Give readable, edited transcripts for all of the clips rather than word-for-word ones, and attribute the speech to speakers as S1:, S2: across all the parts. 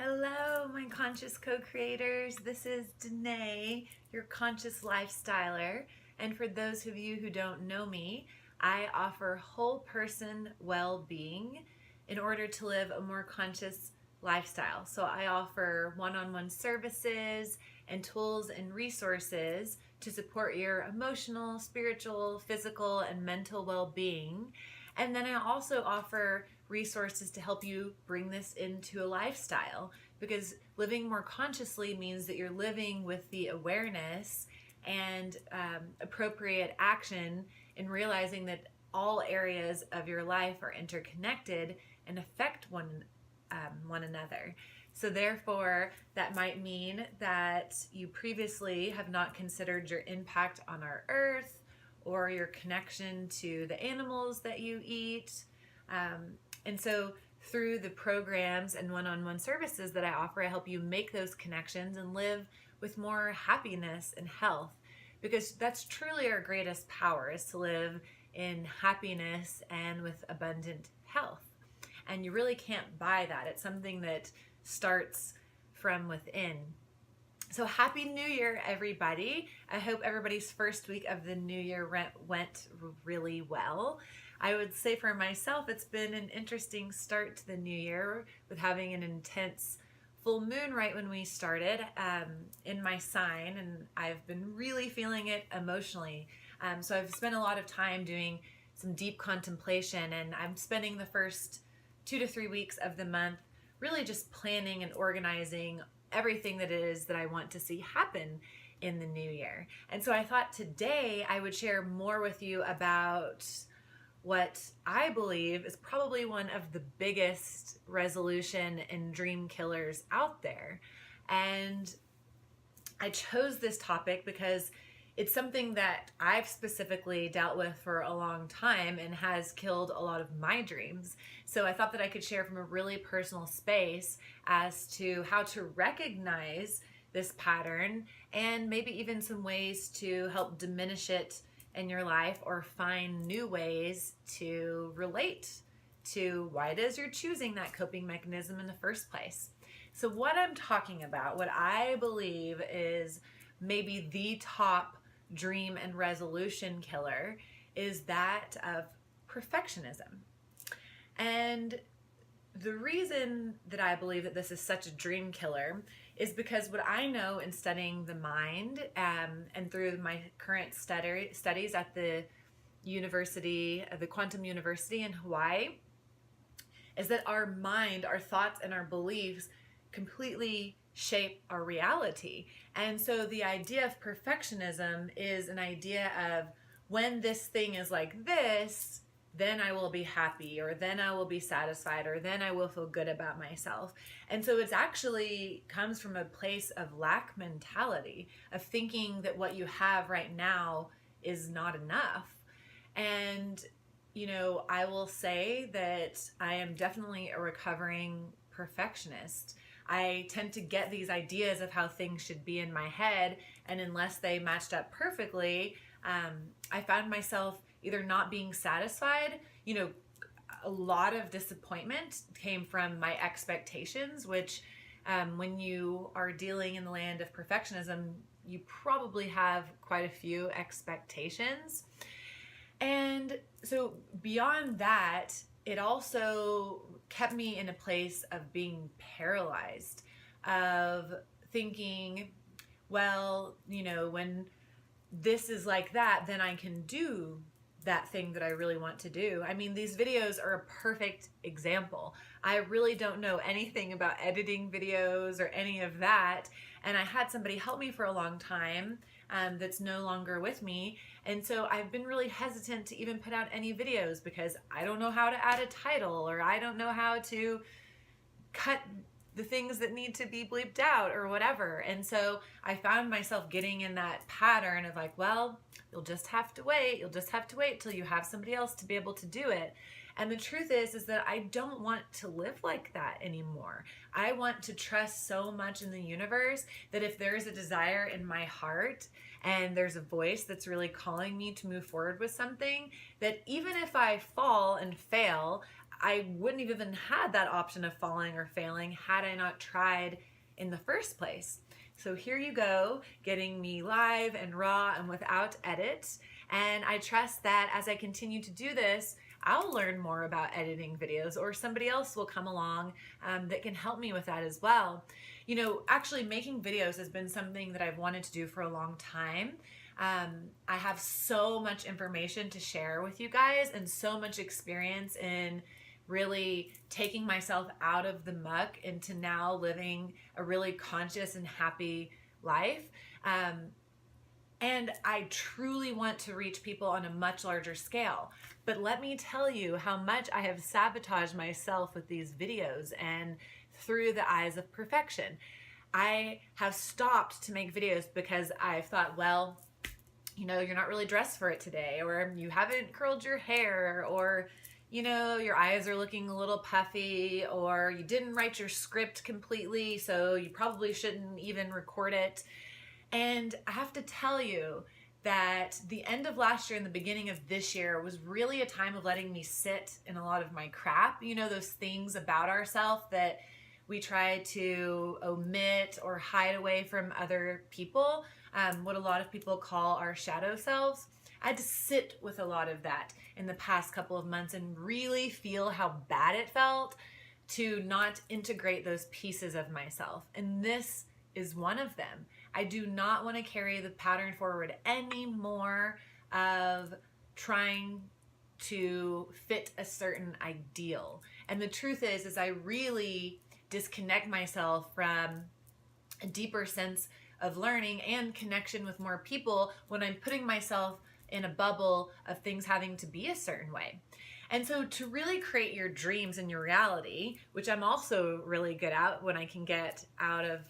S1: Hello, my conscious co-creators. This is Danae, your conscious lifestyler. And for those of you who don't know me, I offer whole person well-being in order to live a more conscious lifestyle. So I offer one-on-one services and tools and resources to support your emotional, spiritual, physical, and mental well-being. And then I also offer resources to help you bring this into a lifestyle, because living more consciously means that you're living with the awareness and appropriate action in realizing that all areas of your life are interconnected and affect one another. So therefore, that might mean that you previously have not considered your impact on our earth or your connection to the animals that you eat. And so through the programs and one-on-one services that I offer, I help you make those connections and live with more happiness and health, because that's truly our greatest power, is to live in happiness and with abundant health. And you really can't buy that. It's something that starts from within. So happy New Year, everybody. I hope everybody's first week of the new year went really well. I would say for myself, it's been an interesting start to the new year with having an intense full moon right when we started in my sign, and I've been really feeling it emotionally. So I've spent a lot of time doing some deep contemplation, and I'm spending the first 2 to 3 weeks of the month really just planning and organizing everything that it is that I want to see happen in the new year. And so I thought today I would share more with you about what I believe is probably one of the biggest resolution and dream killers out there. And I chose this topic because it's something that I've specifically dealt with for a long time and has killed a lot of my dreams. So I thought that I could share from a really personal space as to how to recognize this pattern and maybe even some ways to help diminish it in your life or find new ways to relate to why it is you're choosing that coping mechanism in the first place. So what I'm talking about, what I believe is maybe the top dream and resolution killer, is that of perfectionism. And the reason that I believe that this is such a dream killer is because what I know in studying the mind and through my current studies at the university, the Quantum University in Hawaii, is that our mind, our thoughts, and our beliefs completely shape our reality. And so the idea of perfectionism is an idea of, when this thing is like this, then I will be happy, or then I will be satisfied, or then I will feel good about myself. And so it's actually comes from a place of lack mentality, of thinking that what you have right now is not enough. And, you know, I will say that I am definitely a recovering perfectionist. I tend to get these ideas of how things should be in my head, and unless they matched up perfectly, I found myself either not being satisfied. You know, a lot of disappointment came from my expectations, which when you are dealing in the land of perfectionism, you probably have quite a few expectations. And so beyond that, it also kept me in a place of being paralyzed, of thinking, well, you know, when this is like that, then I can do that thing that I really want to do. I mean, these videos are a perfect example. I really don't know anything about editing videos or any of that. And I had somebody help me for a long time that's no longer with me. And so I've been really hesitant to even put out any videos because I don't know how to add a title, or I don't know how to cut the things that need to be bleeped out or whatever. And so I found myself getting in that pattern of like, well, you'll just have to wait. You'll just have to wait till you have somebody else to be able to do it. And the truth is that I don't want to live like that anymore. I want to trust so much in the universe that if there's a desire in my heart and there's a voice that's really calling me to move forward with something, that even if I fall and fail, I wouldn't have even had that option of falling or failing had I not tried in the first place. So here you go, getting me live and raw and without edit. And I trust that as I continue to do this, I'll learn more about editing videos, or somebody else will come along that can help me with that as well. You know, actually making videos has been something that I've wanted to do for a long time. I have so much information to share with you guys and so much experience in really taking myself out of the muck into now living a really conscious and happy life. And I truly want to reach people on a much larger scale. But let me tell you how much I have sabotaged myself with these videos and through the eyes of perfection. I have stopped to make videos because I've thought, well, you know, you're not really dressed for it today, or you haven't curled your hair, or, you know, your eyes are looking a little puffy, or you didn't write your script completely, so you probably shouldn't even record it. And I have to tell you that the end of last year and the beginning of this year was really a time of letting me sit in a lot of my crap. You know, those things about ourselves that we try to omit or hide away from other people, what a lot of people call our shadow selves. I had to sit with a lot of that in the past couple of months and really feel how bad it felt to not integrate those pieces of myself. And this is one of them. I do not want to carry the pattern forward anymore of trying to fit a certain ideal. And the truth is I really disconnect myself from a deeper sense of learning and connection with more people when I'm putting myself in a bubble of things having to be a certain way. And so to really create your dreams and your reality, which I'm also really good at when I can get out of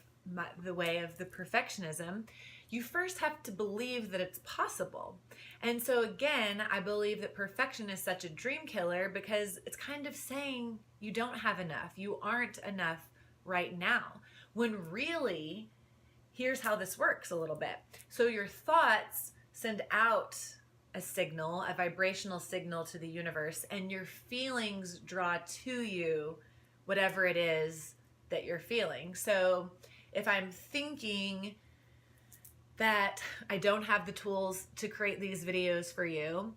S1: the way of the perfectionism, you first have to believe that it's possible. And so again, I believe that perfection is such a dream killer because it's kind of saying you don't have enough, you aren't enough right now, when really, here's how this works a little bit. So your thoughts send out a signal, a vibrational signal to the universe, and your feelings draw to you whatever it is that you're feeling. So if I'm thinking that I don't have the tools to create these videos for you,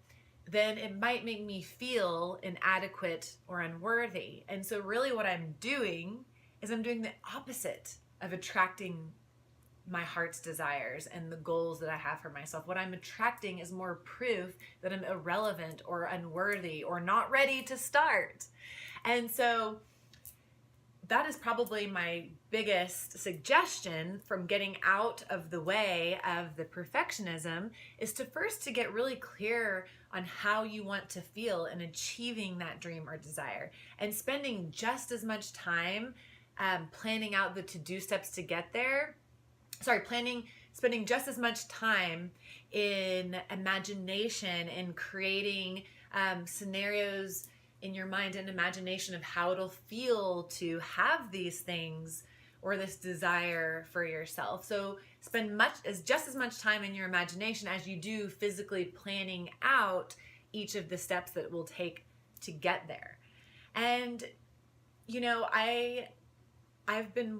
S1: then it might make me feel inadequate or unworthy. And so really what I'm doing is I'm doing the opposite of attracting my heart's desires and the goals that I have for myself. What I'm attracting is more proof that I'm irrelevant or unworthy or not ready to start. And so that is probably my biggest suggestion from getting out of the way of the perfectionism, is to first to get really clear on how you want to feel in achieving that dream or desire, and spending just as much time planning out the to-do steps to get there. Spending just as much time in imagination and creating scenarios in your mind and imagination of how it'll feel to have these things or this desire for yourself. So spend just as much time in your imagination as you do physically planning out each of the steps that it will take to get there. And you know, I've been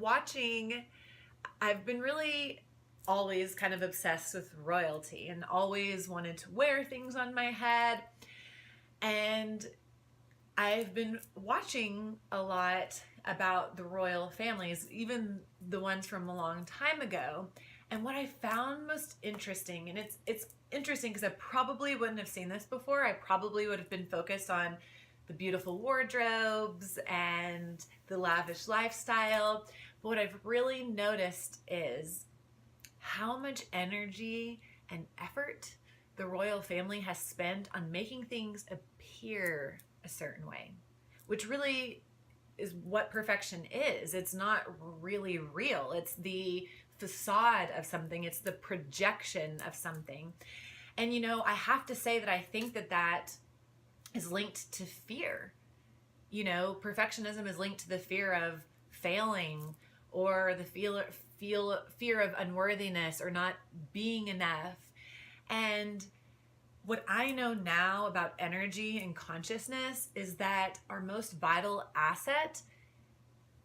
S1: really always kind of obsessed with royalty and always wanted to wear things on my head. And I've been watching a lot about the royal families, even the ones from a long time ago. And what I found most interesting, and it's interesting because I probably wouldn't have seen this before. I probably would have been focused on the beautiful wardrobes and the lavish lifestyle. But what I've really noticed is how much energy and effort the royal family has spent on making things appear a certain way, which really is what perfection is. It's not really real. It's the facade of something. It's the projection of something. And you know, I have to say that I think that is linked to fear. You know, perfectionism is linked to the fear of failing, or the fear of unworthiness or not being enough. And what I know now about energy and consciousness is that our most vital asset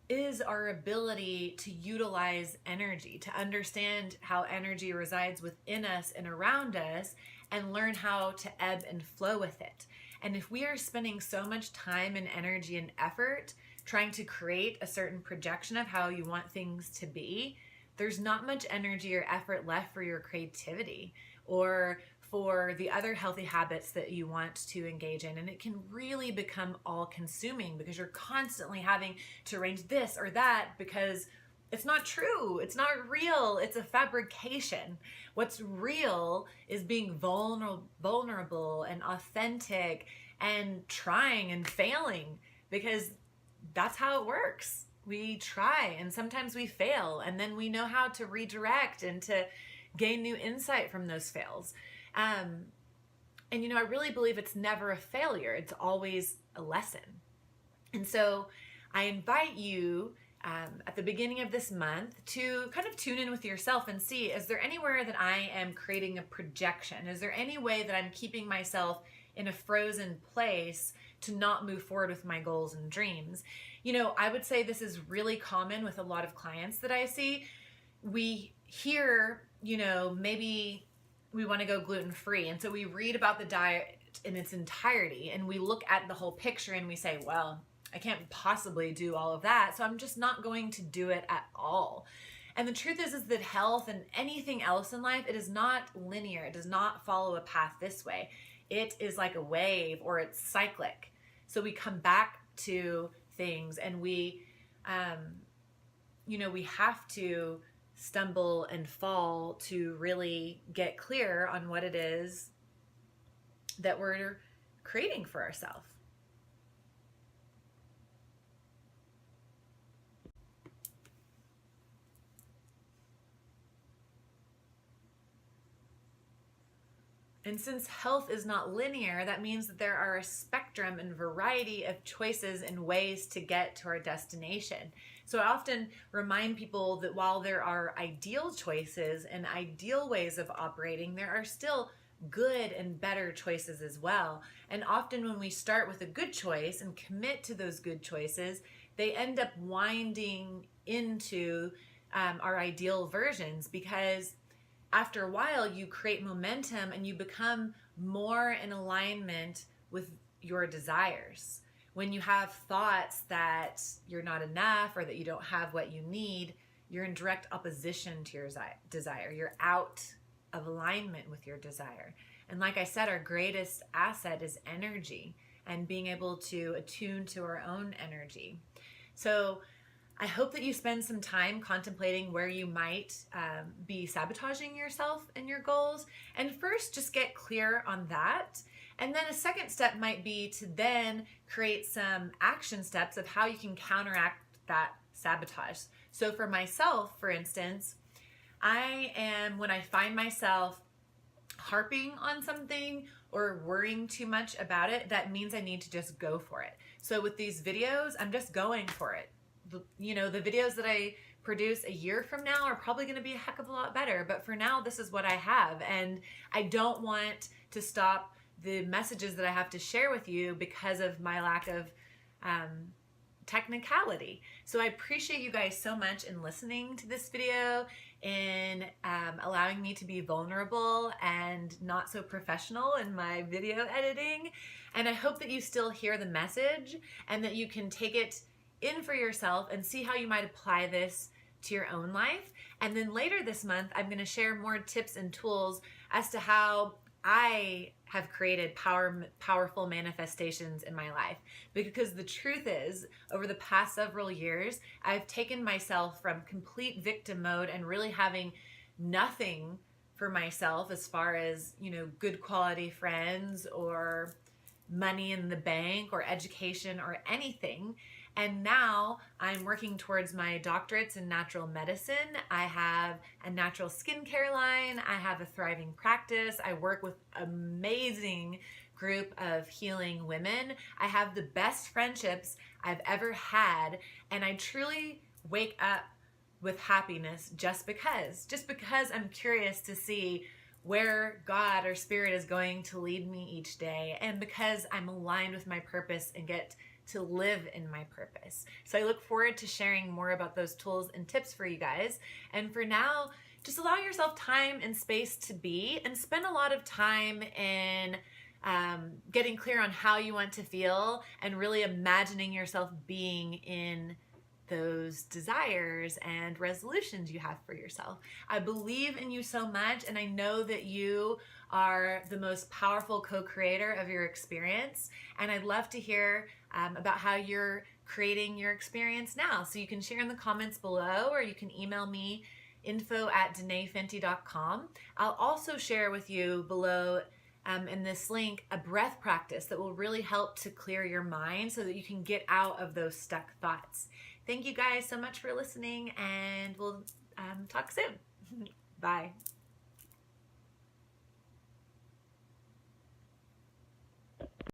S1: is our ability to utilize energy, to understand how energy resides within us and around us, and learn how to ebb and flow with it. And if we are spending so much time and energy and effort trying to create a certain projection of how you want things to be, there's not much energy or effort left for your creativity or for the other healthy habits that you want to engage in. And it can really become all consuming because you're constantly having to arrange this or that because it's not true. It's not real. It's a fabrication. What's real is being vulnerable and authentic and trying and failing, because that's how it works. We try and sometimes we fail, and then we know how to redirect and to gain new insight from those fails. And you know, I really believe it's never a failure. It's always a lesson. And so I invite you at the beginning of this month to kind of tune in with yourself and see, is there anywhere that I am creating a projection? Is there any way that I'm keeping myself in a frozen place to not move forward with my goals and dreams? You know, I would say this is really common with a lot of clients that I see. We hear, you know, maybe we want to go gluten-free. And so we read about the diet in its entirety and we look at the whole picture and we say, well, I can't possibly do all of that, so I'm just not going to do it at all. And the truth is that health and anything else in life, it is not linear. It does not follow a path this way. It is like a wave, or it's cyclic. So we come back to things and we, you know, we have to stumble and fall to really get clear on what it is that we're creating for ourselves. And since health is not linear, that means that there are a spectrum and variety of choices and ways to get to our destination. So I often remind people that while there are ideal choices and ideal ways of operating, there are still good and better choices as well. And often when we start with a good choice and commit to those good choices, they end up winding into our ideal versions, because after a while, you create momentum and you become more in alignment with your desires. When you have thoughts that you're not enough or that you don't have what you need, you're in direct opposition to your desire. You're out of alignment with your desire. And like I said, our greatest asset is energy and being able to attune to our own energy. So I hope that you spend some time contemplating where you might be sabotaging yourself and your goals. And first, just get clear on that. And then a second step might be to then create some action steps of how you can counteract that sabotage. So for myself, for instance, when I find myself harping on something or worrying too much about it, that means I need to just go for it. So with these videos, I'm just going for it. You know, the videos that I produce a year from now are probably going to be a heck of a lot better. But for now, this is what I have. And I don't want to stop the messages that I have to share with you because of my lack of technicality. So I appreciate you guys so much in listening to this video, in allowing me to be vulnerable and not so professional in my video editing. And I hope that you still hear the message and that you can take it in for yourself and see how you might apply this to your own life. And then later this month, I'm going to share more tips and tools as to how I have created powerful manifestations in my life. Because the truth is, over the past several years, I've taken myself from complete victim mode and really having nothing for myself as far as, you know, good quality friends or money in the bank or education or anything. And now I'm working towards my doctorates in natural medicine. I have a natural skincare line. I have a thriving practice. I work with amazing group of healing women. I have the best friendships I've ever had, and I truly wake up with happiness just because I'm curious to see where God or Spirit is going to lead me each day, and because I'm aligned with my purpose and get to live in my purpose. So I look forward to sharing more about those tools and tips for you guys. And for now, just allow yourself time and space to be, and spend a lot of time in getting clear on how you want to feel, and really imagining yourself being in those desires and resolutions you have for yourself. I believe in you so much, and I know that you are the most powerful co-creator of your experience, and I'd love to hear about how you're creating your experience now. So you can share in the comments below, or you can email me info@denayfenty.com. I'll also share with you below in this link a breath practice that will really help to clear your mind so that you can get out of those stuck thoughts. Thank you guys so much for listening, and we'll talk soon. Bye.